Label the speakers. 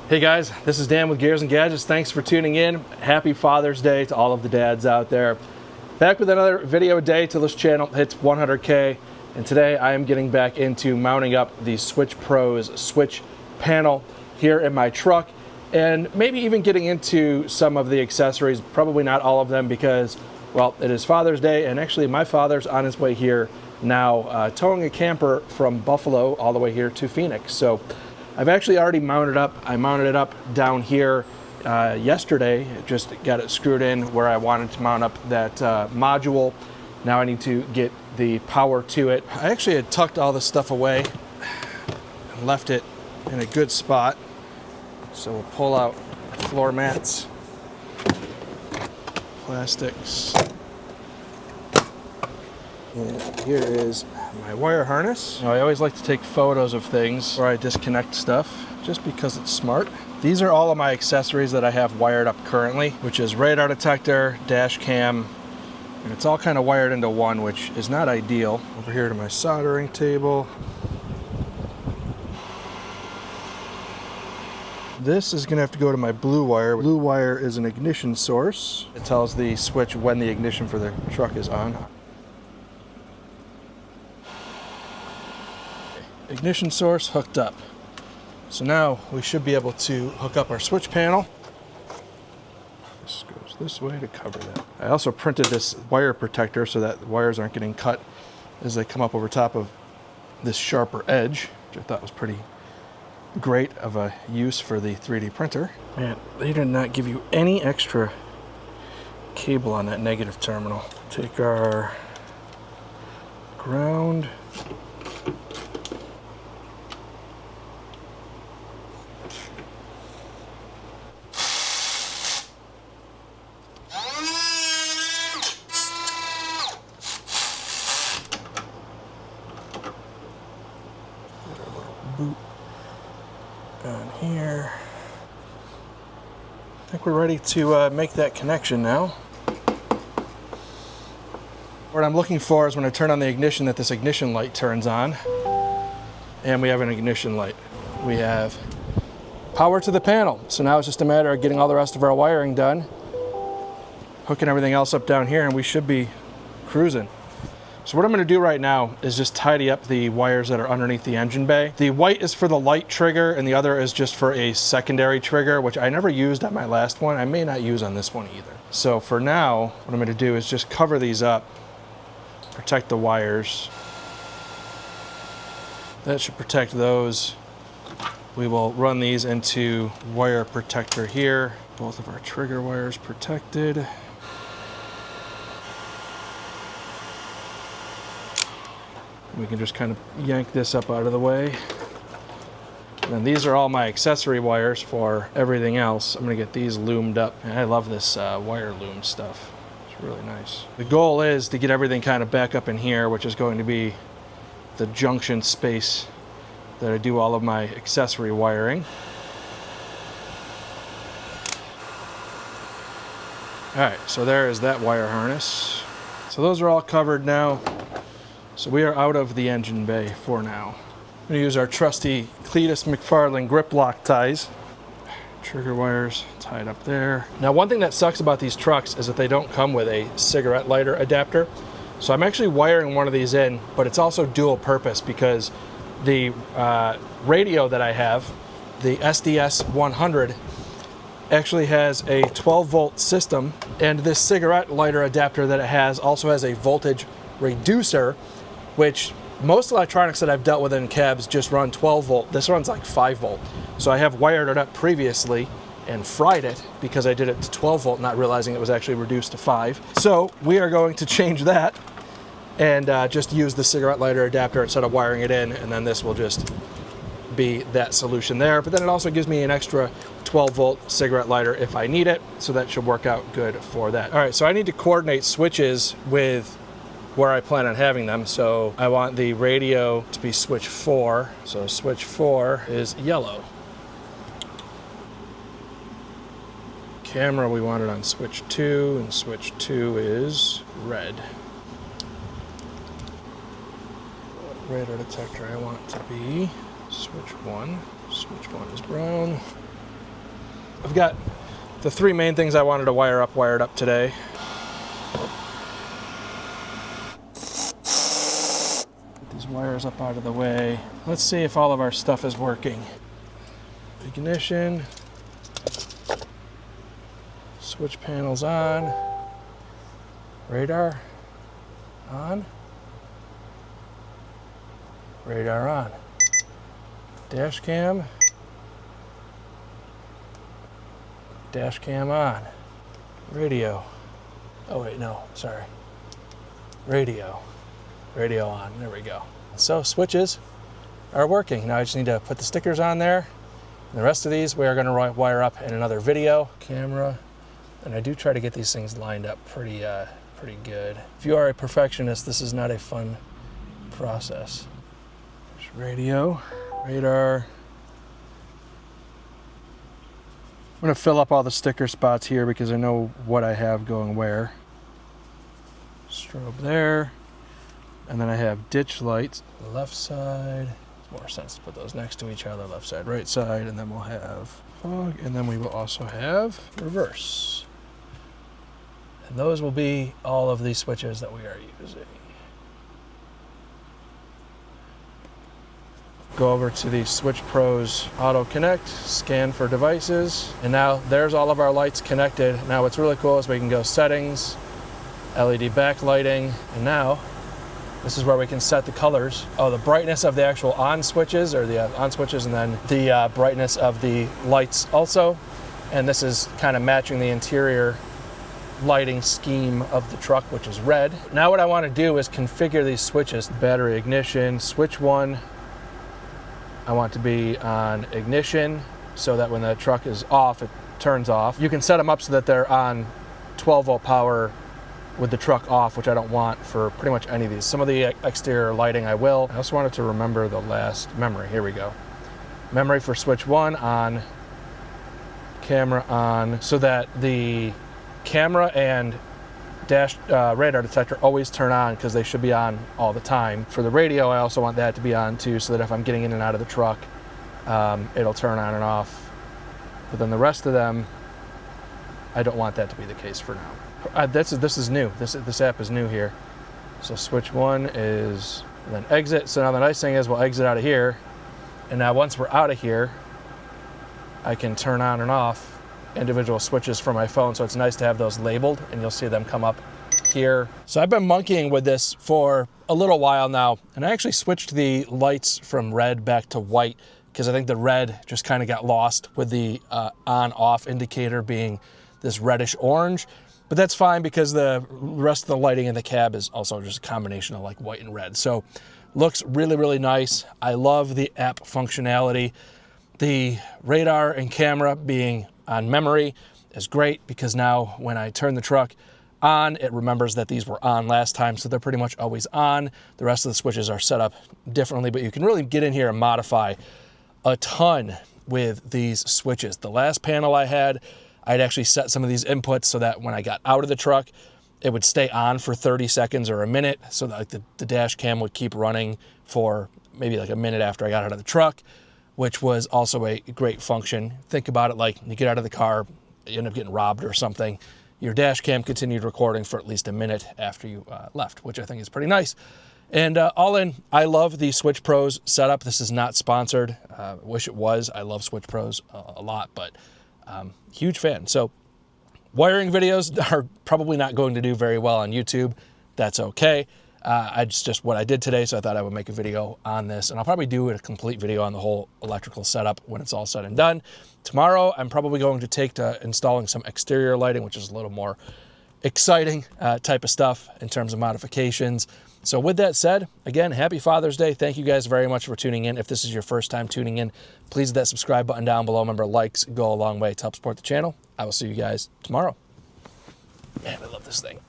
Speaker 1: Hey guys, this is Dan with Gears and Gadgets. Thanks for tuning in. Happy Father's Day to all of the dads out there. Back with another video day till this channel hits 100K. And today I am getting back into mounting up the SwitchPros switch panel here in my truck, and maybe even getting into some of the accessories, probably not all of them because, well, it is Father's Day, and actually my father's on his way here now, towing a camper from Buffalo all the way here to Phoenix. So I've actually already mounted up. I mounted it up down here yesterday. Just got it screwed in where I wanted to mount up that module. Now I need to get the power to it. I actually had tucked all this stuff away and left it in a good spot. So we'll pull out floor mats, plastics, and here is my wire harness. Now, I always like to take photos of things where I disconnect stuff just because it's smart. These are all of my accessories that I have wired up currently, which is radar detector, dash cam, and it's all kind of wired into one, which is not ideal. Over here to my soldering table. This is going to have to go to my blue wire. Blue wire is an ignition source. It tells the switch when the ignition for the truck is on. Ignition source hooked up. So now we should be able to hook up our switch panel. This goes this way to cover that. I also printed this wire protector so that the wires aren't getting cut as they come up over top of this sharper edge, which I thought was pretty great of a use for the 3D printer. Man, they did not give you any extra cable on that negative terminal. Take our ground. Boot on here. I think we're ready to make that connection now. What I'm looking for is when I turn on the ignition that this ignition light turns on. And we have an ignition light. We have power to the panel. So now it's just a matter of getting all the rest of our wiring done, hooking everything else up down here, and we should be cruising. So what I'm going to do right now is just tidy up the wires that are underneath the engine bay. The white is for the light trigger and the other is just for a secondary trigger, which I never used on my last one. I may not use on this one either. So for now, what I'm going to do is just cover these up, protect the wires. That should protect those. We will run these into wire protector here. Both of our trigger wires protected. We can just kind of yank this up out of the way. And these are all my accessory wires for everything else. I'm gonna get these loomed up. And I love this wire loom stuff. It's really nice. The goal is to get everything kind of back up in here, which is going to be the junction space that I do all of my accessory wiring. All right, so there is that wire harness. So those are all covered now. So we are out of the engine bay for now. I'm going to use our trusty Cletus McFarlane grip lock ties. Trigger wires tied up there. Now, one thing that sucks about these trucks is that they don't come with a cigarette lighter adapter. So I'm actually wiring one of these in, but it's also dual purpose because the radio that I have, the SDS100, actually has a 12-volt system, and this cigarette lighter adapter that it has also has a voltage reducer, which most electronics that I've dealt with in cabs just run 12 volt. This runs like 5 volt. So I have wired it up previously and fried it because I did it to 12 volt, not realizing it was actually reduced to 5. So we are going to change that and just use the cigarette lighter adapter instead of wiring it in, and then this will just be that solution there. But then it also gives me an extra 12 volt cigarette lighter if I need it, so that should work out good for that. All right, so I need to coordinate switches with where I plan on having them. So I want the radio to be switch 4. So switch 4 is yellow. Camera, we want it on switch 2, and switch 2 is red. Radar detector I want to be switch 1. Switch 1 is brown. I've got the 3 main things I wanted to wire up wired up today. Get these wires up out of the way. Let's see if all of our stuff is working. Ignition. Switch panels on. Radar on. Radar on. Dash cam. Dash cam on. Radio. Oh wait, no, sorry. Radio. Radio on, there we go. So switches are working. Now I just need to put the stickers on there. And the rest of these we are gonna wire up in another video. Camera, and I do try to get these things lined up pretty good. If you are a perfectionist, this is not a fun process. There's radio, radar. I'm gonna fill up all the sticker spots here because I know what I have going where. Strobe there. And then I have ditch lights. Left side. It's more sense to put those next to each other. Left side, right side. And then we'll have fog. And then we will also have reverse. And those will be all of these switches that we are using. Go over to the SwitchPros Auto Connect, scan for devices, and now there's all of our lights connected. Now what's really cool is we can go settings, LED backlighting, and now this is where we can set the colors. Oh, the brightness of the actual on switches, or the on switches, and then the brightness of the lights also. And this is kind of matching the interior lighting scheme of the truck, which is red. Now what I want to do is configure these switches. Battery ignition, switch 1. I want to be on ignition so that when the truck is off, it turns off. You can set them up so that they're on 12 volt power with the truck off, which I don't want for pretty much any of these. Some of the exterior lighting I will. I also wanted to remember the last memory. Here we go. Memory for switch 1 on, camera on, so that the camera and dash radar detector always turn on because they should be on all the time. For the radio, I also want that to be on too, so that if I'm getting in and out of the truck, it'll turn on and off. But then the rest of them, I don't want that to be the case for now. This is new. This app is new here. So switch 1 is, and then exit. So now the nice thing is we'll exit out of here, and now once we're out of here, I can turn on and off individual switches from my phone, so it's nice to have those labeled, and you'll see them come up here. So I've been monkeying with this for a little while now, and I actually switched the lights from red back to white because I think the red just kind of got lost with the on-off indicator being this reddish orange. But that's fine because the rest of the lighting in the cab is also just a combination of like white and red. So looks really, really nice. I love the app functionality. The radar and camera being on memory is great because now when I turn the truck on, it remembers that these were on last time, so they're pretty much always on. The rest of the switches are set up differently, but you can really get in here and modify a ton with these switches. The last panel I had, I'd actually set some of these inputs so that when I got out of the truck, it would stay on for 30 seconds or a minute, so that like the dash cam would keep running for maybe like a minute after I got out of the truck, which was also a great function. Think about it like you get out of the car, you end up getting robbed or something. Your dash cam continued recording for at least a minute after you left, which I think is pretty nice. And all in, I love the SwitchPros setup. This is not sponsored. I wish it was. I love SwitchPros a lot, but huge fan. So wiring videos are probably not going to do very well on YouTube. That's okay. It's just what I did today, so I thought I would make a video on this, and I'll probably do a complete video on the whole electrical setup when it's all said and done. Tomorrow, I'm probably going to take to installing some exterior lighting, which is a little more exciting type of stuff in terms of modifications. So with that said, again, happy Father's Day. Thank you guys very much for tuning in. If this is your first time tuning in, please hit that subscribe button down below. Remember, likes go a long way to help support the channel. I will see you guys tomorrow. Man, I love this thing.